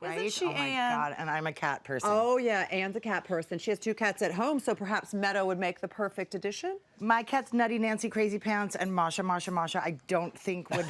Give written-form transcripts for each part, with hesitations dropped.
right? Isn't she, oh my Anne? God, and I'm a cat person. Oh yeah, Anne's a cat person. She has 2 cats at home, so perhaps Meadow would make the perfect addition. My cat's Nutty Nancy Crazy Pants and Masha I don't think would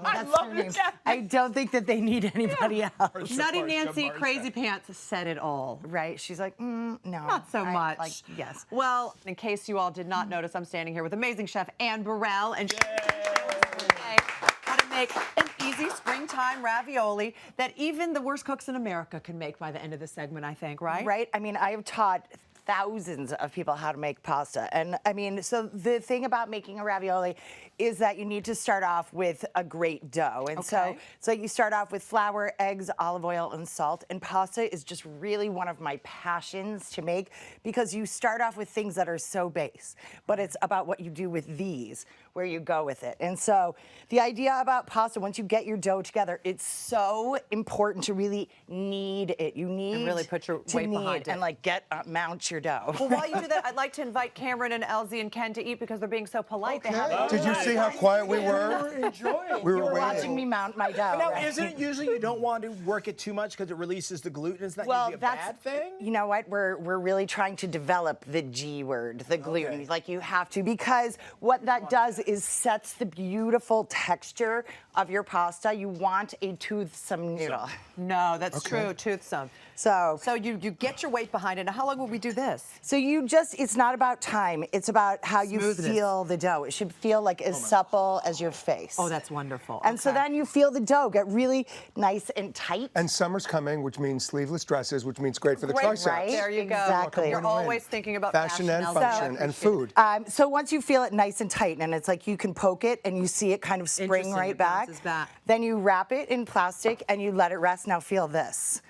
that's love their your names. cat. I don't think that they need anybody else. Nutty Nancy Crazy Pants said it all. Right? She's like, no. Not so much. Like, yes. Well, in case you all did not notice, I'm standing here with amazing chef Anne Burrell, and she today how to make an easy springtime ravioli that even the worst cooks in America can make by the end of the segment, I think, right? Right? I mean, I've taught thousands of people how to make pasta. And I mean, so the thing about making a ravioli is that you need to start off with a great dough. And so you start off with flour, eggs, olive oil, and salt. And pasta is just really one of my passions to make because you start off with things that are so base, but it's about what you do with these, where you go with it. And so the idea about pasta, once you get your dough together, it's so important to really knead it. You need and really put your weight behind it. And like mount your dough. Well, while you do that, I'd like to invite Cameron and Elsie and Ken to eat because they're being so polite. Okay. They haven't. Did you see how quiet we were? We were enjoying. We You were were waiting. watching me mount my dough. Now, right? isn't it usually you don't want to work it too much because it releases the gluten? Is that usually a bad thing? You know what? We're really trying to develop the G word, the gluten. Okay. Like you have to, because what that does is sets the beautiful texture of your pasta. You want a toothsome noodle. No, that's true. Toothsome. So you get your weight behind it. Now, how long will we do this? So it's not about time. It's about how you Smoothness. feel the dough. It should feel like as supple as your face. Oh, that's wonderful. And so then you feel the dough get really nice and tight. And summer's coming, which means sleeveless dresses, which means great for the triceps. right? There you go. Exactly. You're Win-win. always thinking about Fashion and Elsie. function and food. So once you feel it nice and tight, and it's like you can poke it and you see it kind of spring Interesting, right it back, bounces back. then you wrap it in plastic and you let it rest. Now feel this.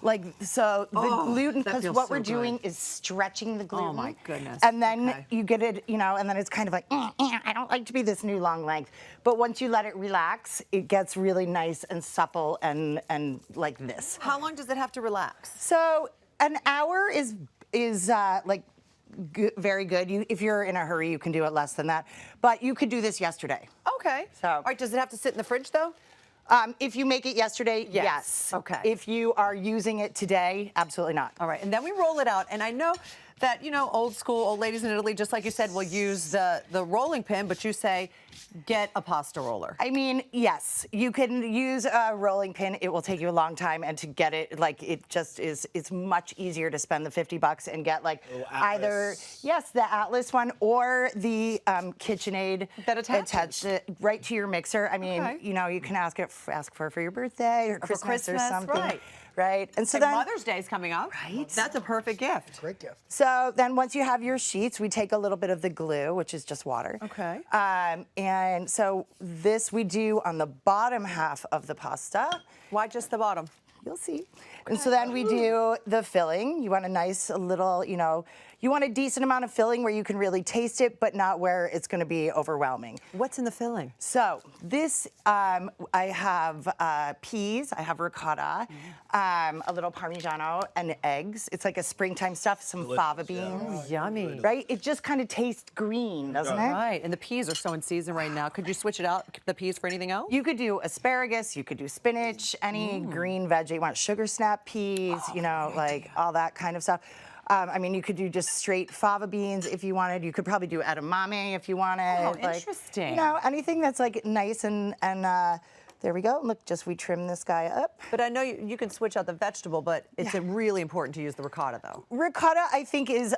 Like, so the gluten, that because feels what so we're good. doing is stretching the gluten. Oh, my goodness. And then Okay. you get it, and then it's kind of like, I don't like to be this new long length. But once you let it relax, it gets really nice and supple and like this. How long does it have to relax? So an hour is like very good. If you're in a hurry, you can do it less than that. But you could do this yesterday. Okay. So- All right, does it have to sit in the fridge, though? If you make it yesterday, Yes. yes. Okay. If you are using it today, absolutely not. All right, and then we roll it out. And I know that, old school, old ladies in Italy, just like you said, will use the rolling pin, but you say, get a pasta roller. I mean, yes, you can use a rolling pin. It will take you a long time, and to get it, like, it just is, it's much easier to spend the $50 and get, like, either, yes, the Atlas one or the KitchenAid That attaches. attached it right to your mixer. I mean, Okay. you can ask for your birthday or Christmas or something. right. Right. And so And then Mother's Day's coming up. Right. That's a perfect gift. Great gift. So then once you have your sheets, we take a little bit of the glue, which is just water. Okay. And so this we do on the bottom half of the pasta. Why just the bottom? You'll see. And so then we do the filling. You want a nice little, you want a decent amount of filling where you can really taste it, but not where it's going to be overwhelming. What's in the filling? So this, I have peas, I have ricotta, a little Parmigiano, and eggs. It's like a springtime stuff, some fava beans. Yummy. Right? It just kind of tastes green, doesn't it? Right, and the peas are so in season right now. Could you switch it out, the peas, for anything else? You could do asparagus, you could do spinach, any green veggie. You want sugar snap peas, like all that kind of stuff. I mean, you could do just straight fava beans if you wanted. You could probably do edamame if you wanted. Oh, like, interesting. Anything that's like nice and there we go. Look, we trim this guy up. But I know you can switch out the vegetable, but it's really important to use the ricotta, though. Ricotta, I think, is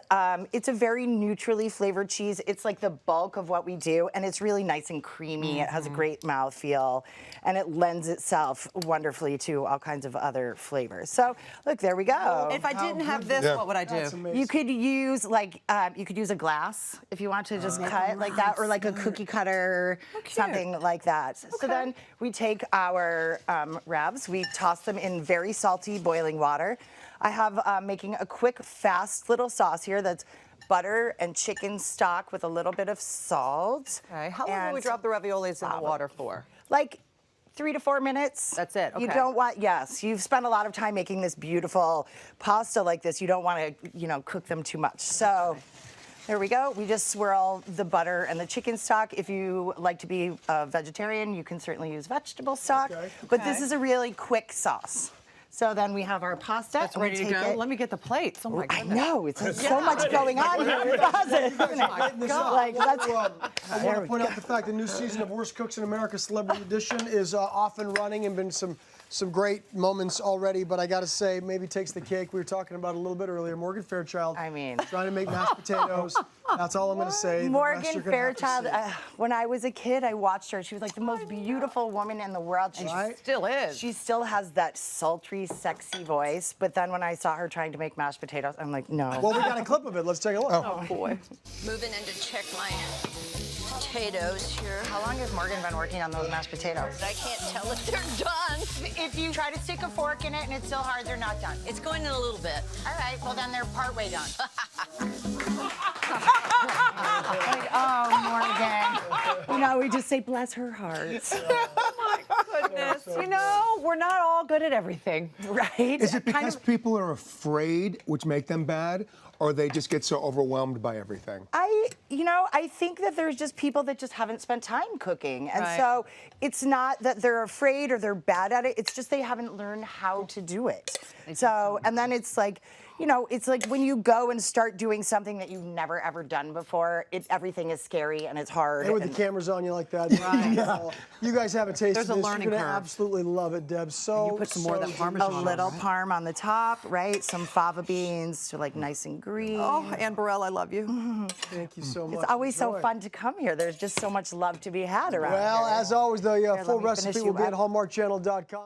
it's a very neutrally flavored cheese. It's like the bulk of what we do, and it's really nice and creamy. It has a great mouthfeel, and it lends itself wonderfully to all kinds of other flavors. So, look, there we go. If I didn't have this, what would I do? That's amazing. You could use a glass if you want to just cut like that, or like a cookie cutter, something like that. So then we take our wraps, we toss them in very salty boiling water. I have making a quick, fast little sauce here that's butter and chicken stock with a little bit of salt. Okay. How long will we drop the raviolis in the water for? Like 3 to 4 minutes. That's it, You okay. don't want, you've spent a lot of time making this beautiful pasta like this. You don't want to, cook them too much. So there we go. We just swirl the butter and the chicken stock. If you like to be a vegetarian, you can certainly use vegetable stock. Okay. But this is a really quick sauce. So then we have our pasta. That's and we ready to take go. it- Let me get the plates. Oh my I goodness. know, it's so much going on here. It doesn't, isn't it? Like, that's, I want to point out the fact the new season of Worst Cooks in America Celebrity Edition is off and running and been some great moments already, but I got to say, maybe takes the cake. We were talking about it a little bit earlier. Morgan Fairchild, I mean. trying to make mashed potatoes. That's all I'm going to say. The rest Morgan you're gonna have to Fairchild, see. when I was a kid, I watched her. She was like the most beautiful woman in the world. She Right? Still is. She still has that sultry, sexy voice. But then when I saw her trying to make mashed potatoes, I'm like, no. Well, we got a clip of it. Let's take a look. Oh boy. Moving in to check my potatoes here. How long has Morgan been working on those mashed potatoes? I can't tell if they're done. If you try to stick a fork in it and it's still hard, they're not done. It's going in a little bit. All right, well then they're partway done. Like, oh, Morgan. You know, we just say, bless her heart. Goodness. You know, we're not all good at everything. Right? Is it because people are afraid, which make them bad, or they just get so overwhelmed by everything? I think that there's just people that just haven't spent time cooking. And Right. so it's not that they're afraid or they're bad at it. It's just they haven't learned how to do it. So, and then it's like, it's like when you go and start doing something that you've never ever done before, everything is scary and it's hard. And with the and- cameras on you like that, you guys haven't tasted There's a this. learning You're gonna curve. absolutely love it, Deb. So you put some more of that so Parmesan a on. little parm on the top, right? Some fava beans, so like nice and green. Oh, Ann Burrell, I love you. Thank you so much. It's always so Enjoy. fun to come here. There's just so much love to be had around Well, here. as always, though, Here, full let me finish recipe you will be up. at hallmarkchannel.com.